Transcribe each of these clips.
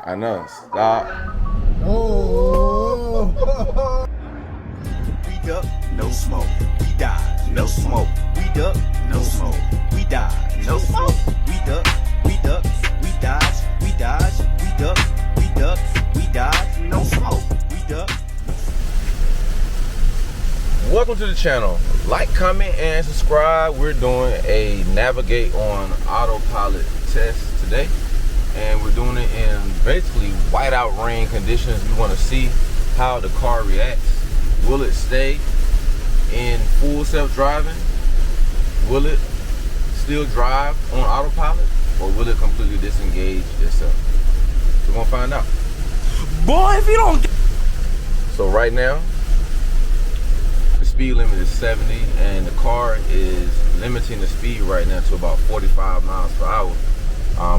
I know. Stop. Oh. We duck, no smoke. We die, no smoke. We duck, no smoke. We die, no smoke. We duck, we duck, we dodge, we dodge, we duck, we dodge, no smoke. We duck. Welcome to the channel. Like, comment, and subscribe. We're doing a navigate on autopilot test today, and we're doing it in basically whiteout rain conditions. We want to see how the car reacts. Will it stay in full self-driving? Will it still drive on autopilot, or will it completely disengage itself? We're gonna find out. Boy, if you don't. So right now, the speed limit is 70, and the car is limiting the speed right now to about 45 miles per hour.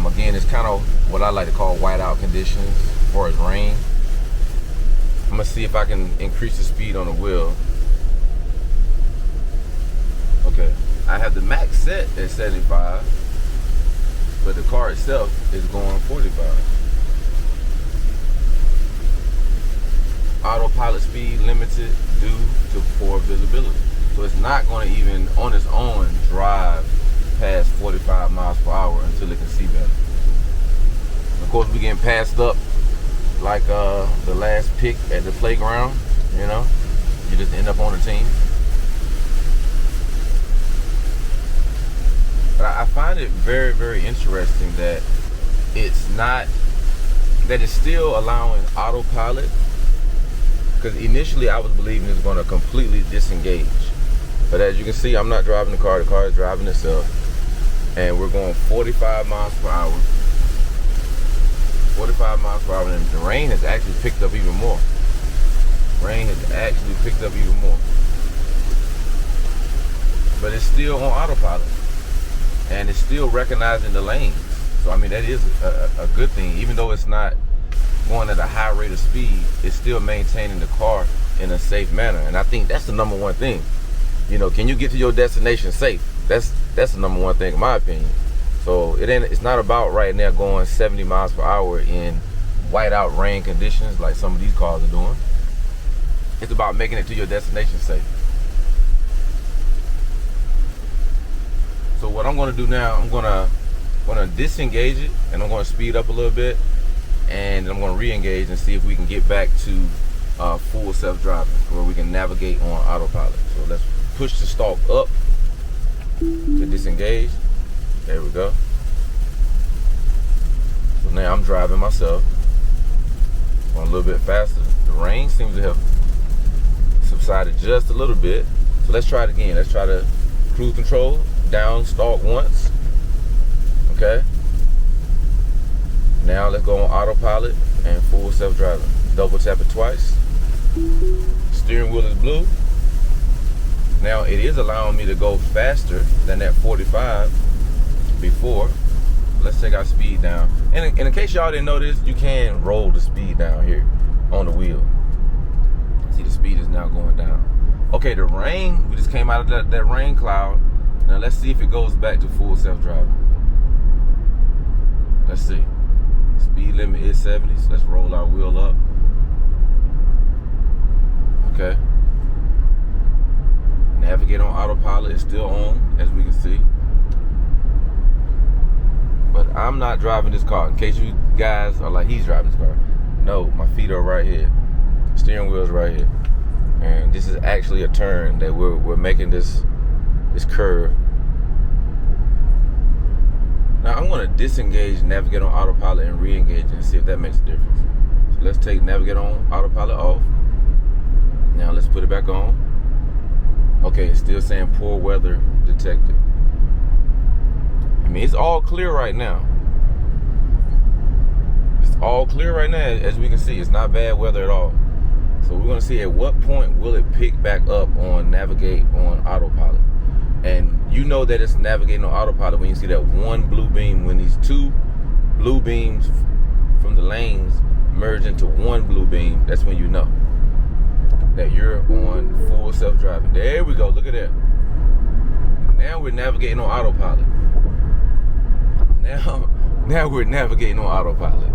Again, it's kind of what I like to call whiteout conditions as far as rain. I'm gonna see if I can increase the speed on the wheel. Okay, I have the max set at 75, but the car itself is going 45. Autopilot speed limited due to poor visibility. So it's not going to even on its own drive past 45 miles per hour until it can see better. Of course, we getting passed up like the last pick at the playground, you know? You just end up on the team. But I find it very, very interesting that it's still allowing autopilot. Because initially I was believing it's going to completely disengage. But as you can see, I'm not driving the car is driving itself. And we're going 45 miles per hour. 45 miles per hour, and the rain has actually picked up even more. Rain has actually picked up even more. But it's still on autopilot. And it's still recognizing the lanes. So I mean, that is a good thing. Even though it's not going at a high rate of speed, it's still maintaining the car in a safe manner. And I think that's the number one thing. You know, can you get to your destination safe? That's the number one thing in my opinion. So it's not about right now going 70 miles per hour in whiteout rain conditions like some of these cars are doing. It's about making it to your destination safe. So what I'm gonna do now, I'm gonna disengage it, and I'm gonna speed up a little bit, and I'm gonna re-engage and see if we can get back to full self-driving where we can navigate on autopilot. So let's push the stalk up to disengage. There we go. So now I'm driving myself. Going a little bit faster. The rain seems to have subsided just a little bit. So let's try it again. Let's try to cruise control, down stalk once. Okay. Now let's go on autopilot and full self-driving. Double tap it twice. Steering wheel is blue. Now it is allowing me to go faster than that 45 before. Let's take our speed down. And in case y'all didn't know this, you can roll the speed down here on the wheel. See, the speed is now going down. Okay, the rain, we just came out of that rain cloud. Now let's see if it goes back to full self-driving. Let's see. Speed limit is 70, so let's roll our wheel up. Okay. Navigate on autopilot is still on, as we can see. But I'm not driving this car. In case you guys are like, he's driving this car. No, my feet are right here. Steering wheel's right here. And this is actually a turn that we're making this curve. Now I'm gonna disengage, navigate on autopilot, and re-engage and see if that makes a difference. So let's take navigate on autopilot off. Now let's put it back on. Okay, it's still saying poor weather detected. I mean, it's all clear right now. It's all clear right now, as we can see. It's not bad weather at all. So we're gonna see at what point will it pick back up on navigate on autopilot. And you know that it's navigating on autopilot when you see that one blue beam, when these two blue beams from the lanes merge into one blue beam, that's when you know that you're on full self-driving. There we go, look at that. Now we're navigating on autopilot. Now we're navigating on autopilot.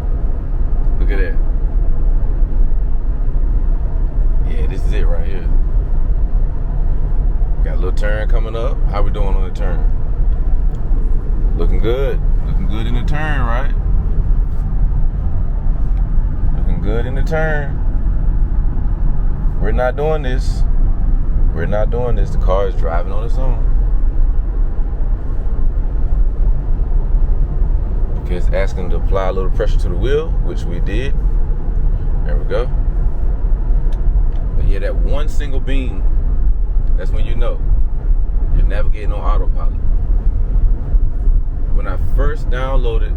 Looking good. Looking good in the turn, right? Looking good in the turn. We're not doing this. We're not doing this. The car is driving on its own. Okay, it's asking to apply a little pressure to the wheel, which we did. There we go. But yeah, that one single beam, that's when you know you're navigating on autopilot. When I first downloaded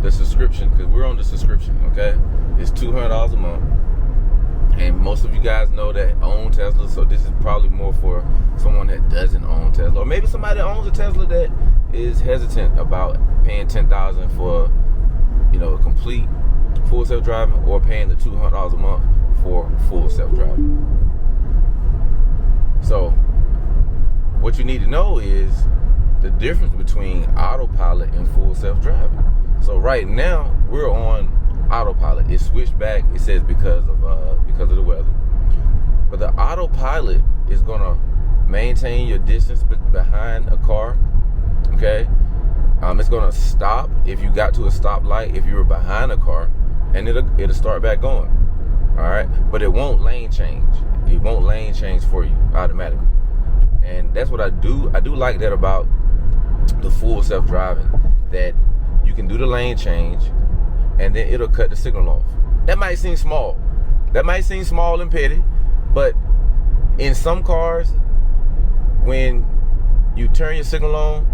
the subscription, because we're on the subscription, okay? It's $200 a month. And most of you guys know that own Tesla, so this is probably more for someone that doesn't own Tesla. Or maybe somebody that owns a Tesla that is hesitant about paying $10,000 for, a complete full self-driving, or paying the $200 a month for full self-driving. So what you need to know is the difference between autopilot and full self-driving. So right now we're on autopilot. It switched back. It says because of the weather. But the autopilot is gonna maintain your distance behind a car. Okay. It's gonna stop if you got to a stoplight if you were behind a car, and it'll start back going. All right. But it won't lane change. It won't lane change for you automatically. And that's what I do. I do like that about the full self-driving, that you can do the lane change and then it'll cut the signal off. That might seem small. That might seem small and petty, but in some cars, when you turn your signal on,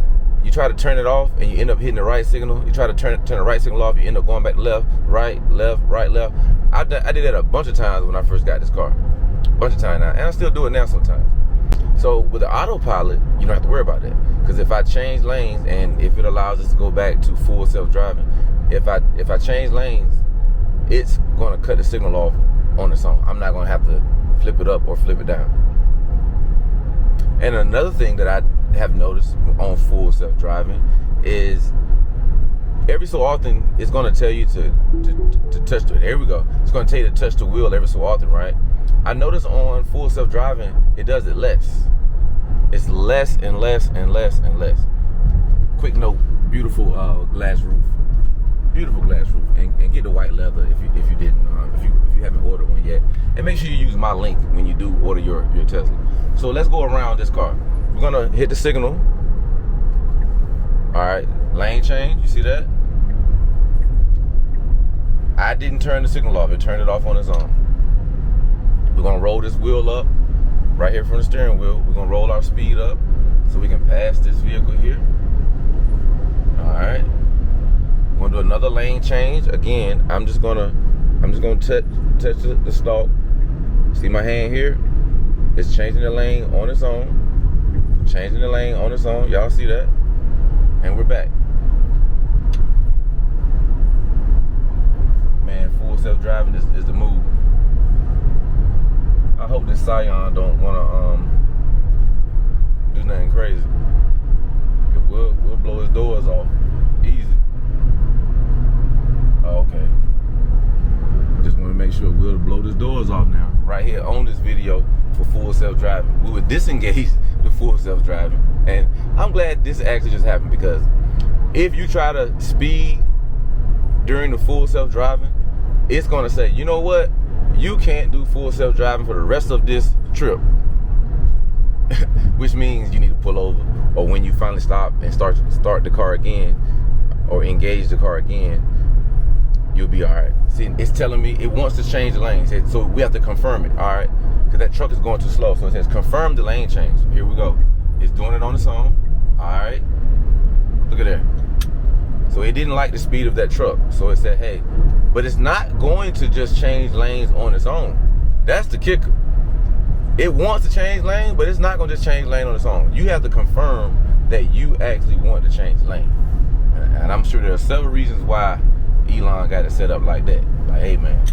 you try to turn it off and you end up hitting the right signal. You try to turn the right signal off, you end up going back left, right, left, right, left. I did that a bunch of times when I first got this car. A bunch of times now, and I still do it now sometimes. So with the autopilot, you don't have to worry about that. Because if I change lanes, and if it allows us to go back to full self-driving, if I change lanes, it's going to cut the signal off on its own. I'm not going to have to flip it up or flip it down. And another thing that I have noticed on full self-driving is every so often it's going to tell you to touch the, there we go. It's going to tell you to touch the wheel every so often, right? I notice on full self-driving, it does it less. It's less and less and less and less. Quick note, beautiful glass roof. Beautiful glass roof. And get the white leather if you didn't, if you haven't ordered one yet. And make sure you use my link when you do order your Tesla. So let's go around this car. We're gonna hit the signal. All right, lane change, you see that? I didn't turn the signal off, it turned it off on its own. We're gonna roll this wheel up right here from the steering wheel. We're gonna roll our speed up so we can pass this vehicle here. All right. We're gonna do another lane change. Again, I'm just gonna touch the stalk. See my hand here? It's changing the lane on its own. Changing the lane on its own. Y'all see that? And we're back. Man, full self-driving is the move. I hope this Scion don't wanna do nothing crazy. We'll blow his doors off easy. Oh, okay. Just want to make sure we'll blow his doors off now. Right here on this video for full self-driving. We would disengage the full self-driving. And I'm glad this actually just happened, because if you try to speed during the full self-driving, it's gonna say, you know what? You can't do full self-driving for the rest of this trip. Which means you need to pull over, or when you finally stop and start the car again, or engage the car again, you'll be all right. See, it's telling me it wants to change the lane. So we have to confirm it, all right? Because that truck is going too slow. So it says confirm the lane change. Here we go. It's doing it on its own. All right. Look at there. So it didn't like the speed of that truck. So it said, hey, but it's not going to just change lanes on its own. That's the kicker. It wants to change lanes, but it's not going to just change lane on its own. You have to confirm that you actually want to change lane. And I'm sure there are several reasons why Elon got it set up like that. Like, hey, man,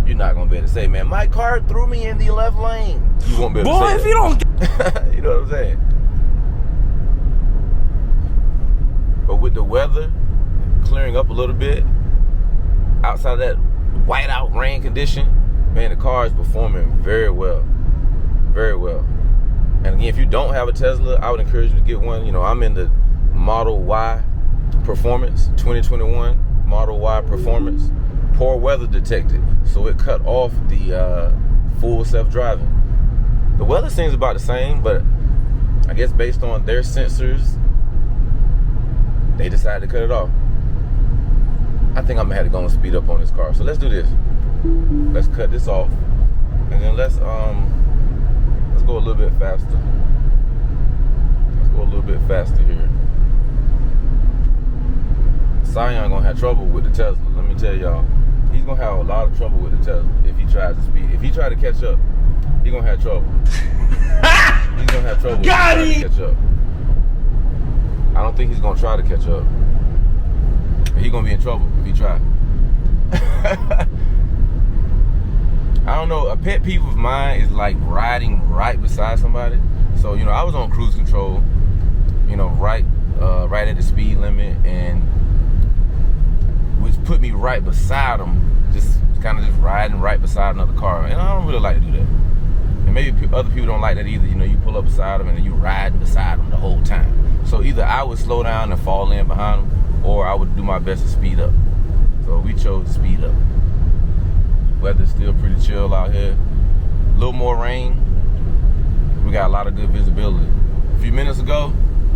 you're not going to be able to say, man, my car threw me in the left lane. You won't be able to say if you don't... You know what I'm saying? But with the weather clearing up a little bit, outside of that whiteout rain condition, man, the car is performing very well. Very well. And again, if you don't have a Tesla, I would encourage you to get one. You know, I'm in the Model Y performance, 2021 Model Y performance, poor weather detected. So it cut off the full self-driving. The weather seems about the same, but I guess based on their sensors, they decided to cut it off. I think I'm gonna have to go and speed up on this car. So let's do this. Let's cut this off, and then let's go a little bit faster. Let's go a little bit faster here. Sion gonna have trouble with the Tesla. Let me tell y'all, he's gonna have a lot of trouble with the Tesla if he tries to speed. If he tries to catch up, he's gonna have trouble. He's gonna have trouble trying to catch up. I don't think he's gonna try to catch up. He's gonna be in trouble if he tries. I don't know, a pet peeve of mine is like riding right beside somebody. So, you know, I was on cruise control, you know, right at the speed limit, and which put me right beside them, just kind of just riding right beside another car. And I don't really like to do that. And maybe other people don't like that either. You know, you pull up beside them and then you riding beside them the whole time. So either I would slow down and fall in behind them, or I would do my best to speed up. So we chose to speed up. Weather's still pretty chill out here. A little more rain. We got a lot of good visibility. A few minutes ago,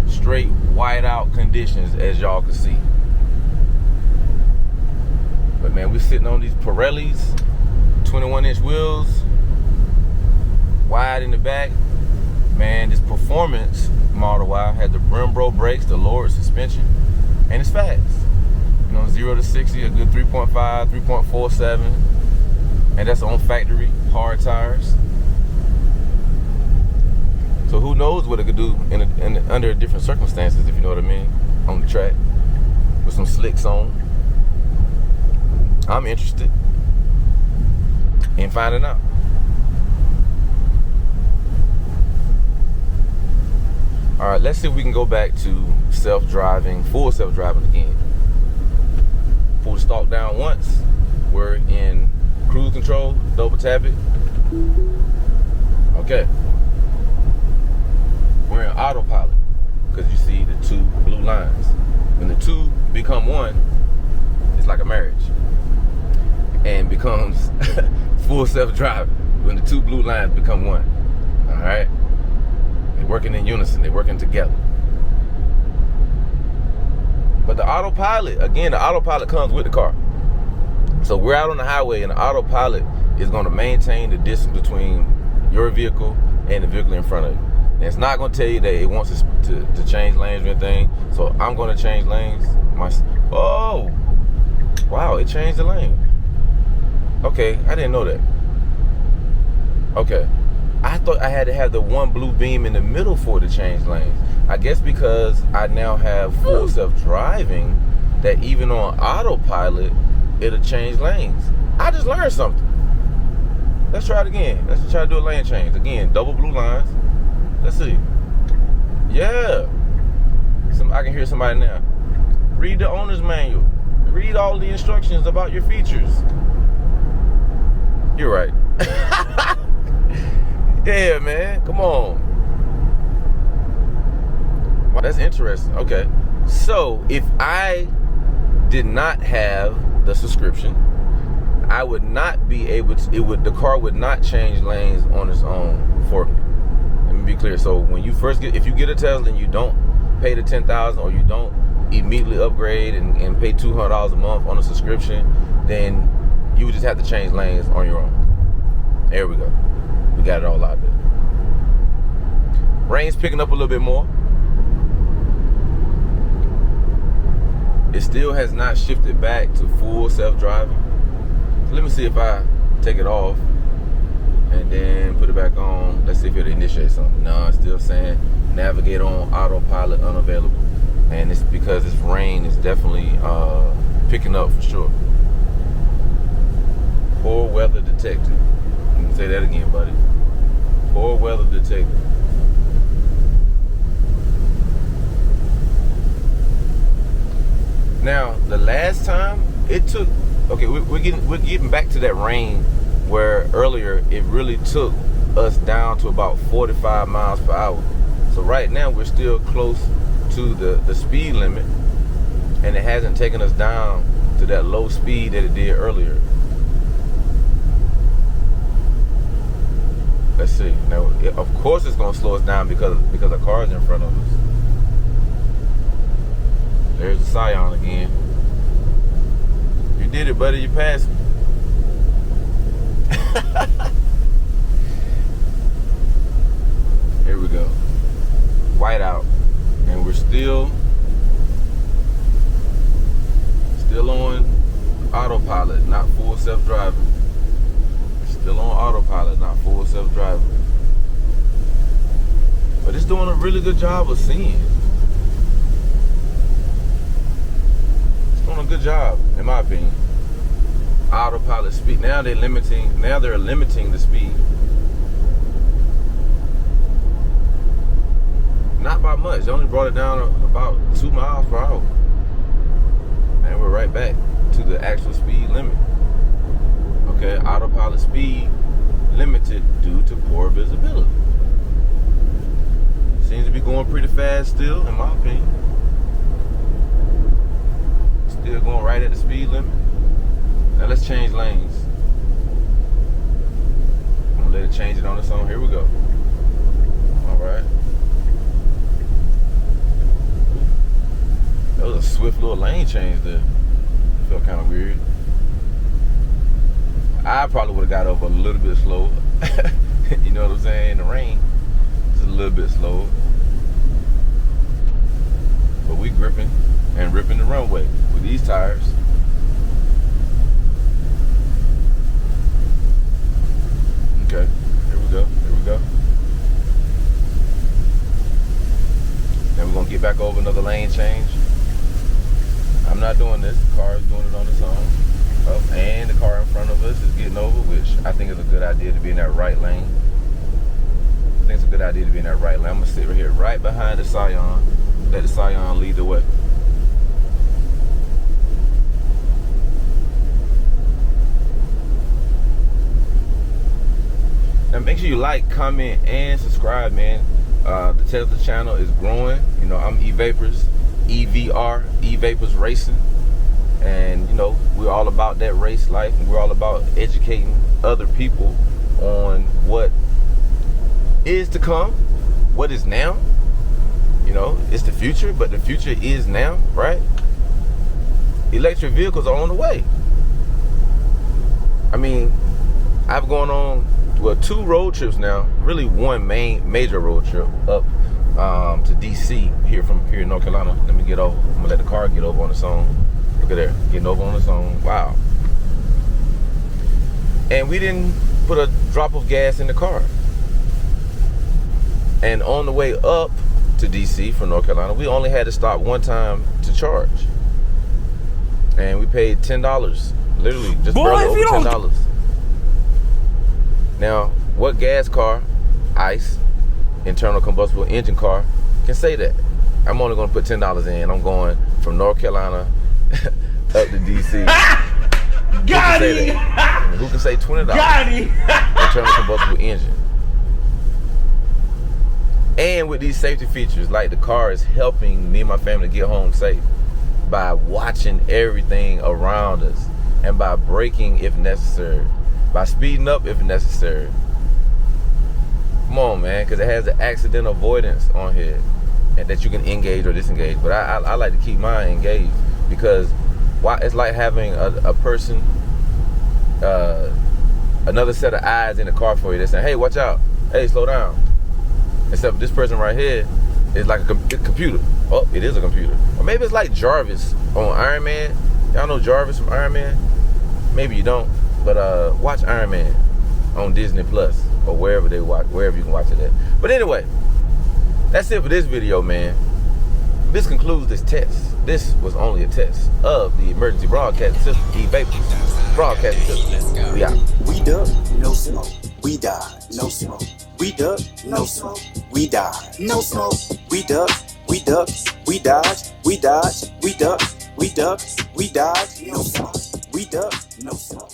straight whiteout conditions, as y'all can see. But man, we're sitting on these Pirellis, 21-inch wheels, wide in the back. Man, this performance Model Y had the Brembo brakes, the lowered suspension, and it's fast. You know, 0 to 60, a good 3.5, 3.47, and that's on factory hard tires. So who knows what it could do under different circumstances, if you know what I mean, on the track with some slicks on. I'm interested in finding out. All right, let's see if we can go back to self-driving, full self-driving again. Pull the stalk down once. We're in cruise control, double tap it. Okay. We're in autopilot because you see the two blue lines. When the two become one, it's like a marriage, and becomes full self-driving when the two blue lines become one. All right. They're working in unison. They're working together. But the autopilot, again, the autopilot comes with the car. So we're out on the highway, and the autopilot is going to maintain the distance between your vehicle and the vehicle in front of you. And it's not going to tell you that it wants to change lanes or anything. So I'm going to change lanes. Oh, wow, it changed the lane. Okay, I didn't know that. Okay. I thought I had to have the one blue beam in the middle for it to change lanes. I guess because I now have full self-driving, that even on autopilot, it'll change lanes. I just learned something. Let's try it again. Let's try to do a lane change. Again, double blue lines. Let's see. Yeah. I can hear somebody now. Read the owner's manual. Read all the instructions about your features. You're right. Yeah, man. Come on. Wow, that's interesting. Okay. So, if I did not have the subscription, I would not be able to, the car would not change lanes on its own for me. Let me be clear. So, when you first if you get a Tesla and you don't pay the $10,000, or you don't immediately upgrade and pay $200 a month on a subscription, then you would just have to change lanes on your own. There we go. We got it all out there. Rain's picking up a little bit more. It still has not shifted back to full self-driving. So let me see if I take it off and then put it back on. Let's see if it'll initiate something. No, it's still saying navigate on autopilot unavailable. And it's because this rain is definitely picking up for sure. Poor weather detected. You can say that again, buddy. Poor weather detected. Now, the last time it took, okay, we're getting back to that rain where earlier it really took us down to about 45 miles per hour. So right now we're still close to the speed limit, and it hasn't taken us down to that low speed that it did earlier. Let's see. Now, of course, it's gonna slow us down because the car's in front of us. There's the Scion again. You did it, buddy. You passed me. Here we go. White out, and we're still on autopilot, not full self-driving. Still on autopilot, not full self-driving. But it's doing a really good job of seeing. It's doing a good job, in my opinion. Autopilot speed. Now they're limiting the speed. Not by much. They only brought it down about 2 miles per hour. And we're right back to the actual speed limit. Okay, autopilot speed limited due to poor visibility. Seems to be going pretty fast still, in my opinion. Still going right at the speed limit. Now let's change lanes. I'm gonna let it change it on its own. Here we go. Alright. That was a swift little lane change there. Felt kind of weird. I probably would have got over a little bit slower. You know what I'm saying? In the rain, it's a little bit slower. But we gripping and ripping the runway with these tires. Okay, here we go. Here we go. Then we're gonna get back over another lane change. I'm not doing this. The car is doing it on its own. Oh, and the car in front of us is getting over, which I think is a good idea to be in that right lane. I think it's a good idea to be in that right lane. I'm gonna sit right here, right behind the Scion. Let the Scion lead the way. Now make sure you like, comment, and subscribe, man. The Tesla channel is growing. You know, I'm Evapors, Evapors Racing. And, you know, we're all about that race life, and we're all about educating other people on what is to come, what is now. You know, it's the future, but the future is now, right? Electric vehicles are on the way. I mean, I've gone on, well, 2 road trips now, really one major road trip up to DC here in North Carolina. Let me get over. I'm gonna let the car get over on its own. Look at there, getting over on its own. Wow. And we didn't put a drop of gas in the car. And on the way up to DC from North Carolina, we only had to stop one time to charge. And we paid $10. Literally, just barely over $10. Now, what gas car, ICE, internal combustible engine car, can say that? I'm only going to put $10 in. I'm going from North Carolina up to DC. Got it. Who can say $20? Got it. Internal combustible engine. And with these safety features, like the car is helping me and my family get home safe by watching everything around us and by braking if necessary, by speeding up if necessary. Come on, man, because it has the accident avoidance on here and that you can engage or disengage. But I like to keep mine engaged because it's like having a person, another set of eyes in the car for you. They're saying, hey, watch out. Hey, slow down. Except this person right here is like a computer. Oh, it is a computer. Or maybe it's like Jarvis on Iron Man. Y'all know Jarvis from Iron Man? Maybe you don't. But watch Iron Man on Disney Plus or wherever you can watch it at. But anyway, that's it for this video, man. This concludes this test. This was only a test of the emergency broadcast system, Evapors broadcast system. We out. We duck, no smoke. We die, no smoke. We duck, no smoke. We die, no smoke. We duck, we dodge, we dodge, we duck, we dodge, no smoke. We duck, no smoke.